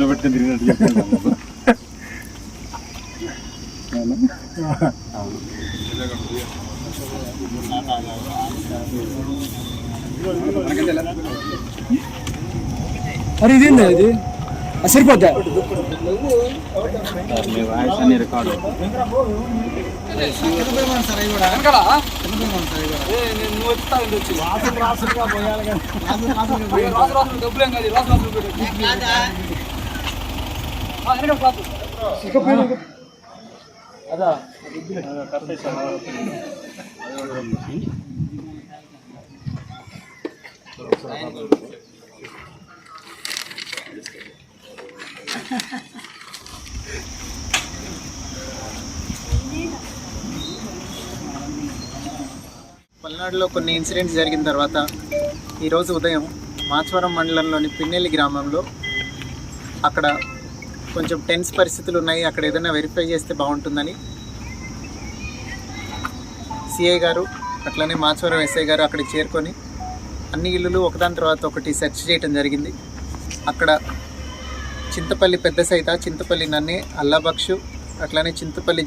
పెట్టుకుని తిరిగినట్టు అరే ఇదేందా ఇది సరిపోద్దా రికార్డు అదా పల్నాడులో కొన్ని ఇన్సిడెంట్స్ జరిగిన తర్వాత ఈరోజు ఉదయం మాచవరం మండలంలోని పిన్నెల్లి గ్రామంలో అక్కడ కొంచెం టెన్స్ పరిస్థితులు ఉన్నాయి, అక్కడ ఏదైనా వెరిఫై చేస్తే బాగుంటుందని సిఐ గారు అట్లనే మాచవరం ఎస్ఐ గారు అక్కడికి చేరుకొని అన్ని ఇళ్ళు ఒకదాని తర్వాత ఒకటి సెర్చ్ చేయడం జరిగింది. అక్కడ చింతపల్లి పెద్ద సైత, చింతపల్లి నన్నే, అల్లాబక్షు, అట్లనే చింతపల్లి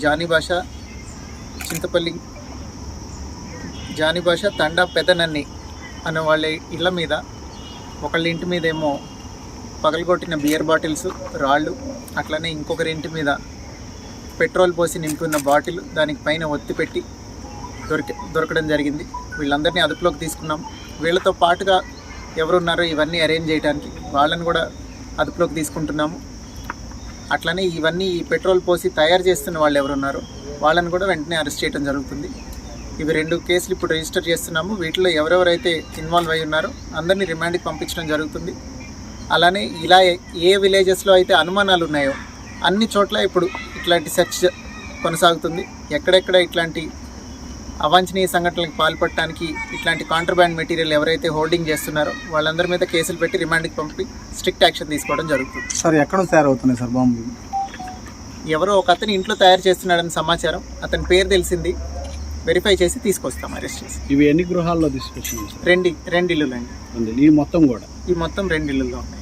జానిభాష తండా పెదనన్ని అనే వాళ్ళ ఇళ్ళ మీద ఒకళ్ళ ఇంటి మీద ఏమో పగలగొట్టిన బియర్ బాటిల్స్, రాళ్ళు, అట్లనే ఇంకొకరి ఇంటి మీద పెట్రోల్ పోసి నింపుకున్న బాటిల్ దానికి పైన ఒత్తి పెట్టి దొరకడం జరిగింది. వీళ్ళందరినీ అదుపులోకి తీసుకున్నాం. వీళ్ళతో పాటుగా ఎవరున్నారో ఇవన్నీ అరేంజ్ చేయడానికి వాళ్ళని కూడా అదుపులోకి తీసుకుంటున్నాము. అట్లనే ఇవన్నీ ఈ పెట్రోల్ పోసి తయారు చేస్తున్న వాళ్ళు ఎవరున్నారో వాళ్ళని కూడా వెంటనే అరెస్ట్ చేయడం జరుగుతుంది. ఇవి 2 కేసులు ఇప్పుడు రిజిస్టర్ చేస్తున్నాము. వీటిలో ఎవరెవరైతే ఇన్వాల్వ్ అయి ఉన్నారో అందరినీ రిమాండ్కి పంపించడం జరుగుతుంది. అలానే ఇలా ఏ విలేజెస్లో అయితే అనుమానాలు ఉన్నాయో అన్ని చోట్ల ఇప్పుడు ఇట్లాంటి సెర్చ్ కొనసాగుతుంది. ఎక్కడెక్కడ ఇట్లాంటి అవాంఛనీయ సంఘటనలకు పాల్పడటానికి ఇట్లాంటి కాంట్రబ్యాండ్ మెటీరియల్ ఎవరైతే హోల్డింగ్ చేస్తున్నారో వాళ్ళందరి మీద కేసులు పెట్టి రిమాండ్కి పంపి స్ట్రిక్ట్ యాక్షన్ తీసుకోవడం జరుగుతుంది. సార్ ఎక్కడ తయారవుతున్నాయి సార్ బాంబులు? ఎవరో ఒక అతను ఇంట్లో తయారు చేస్తున్నాడని సమాచారం, అతని పేరు తెలిసింది, వెరిఫై చేసి తీసుకొస్తాం, అరెస్ట్ చేసి. ఇవి ఎన్ని గృహాల్లో తీసుకొచ్చినాయి? 2 ఇల్లులు అండి. ఈ మొత్తం 2 ఇల్లుల్లో ఉన్నాయి.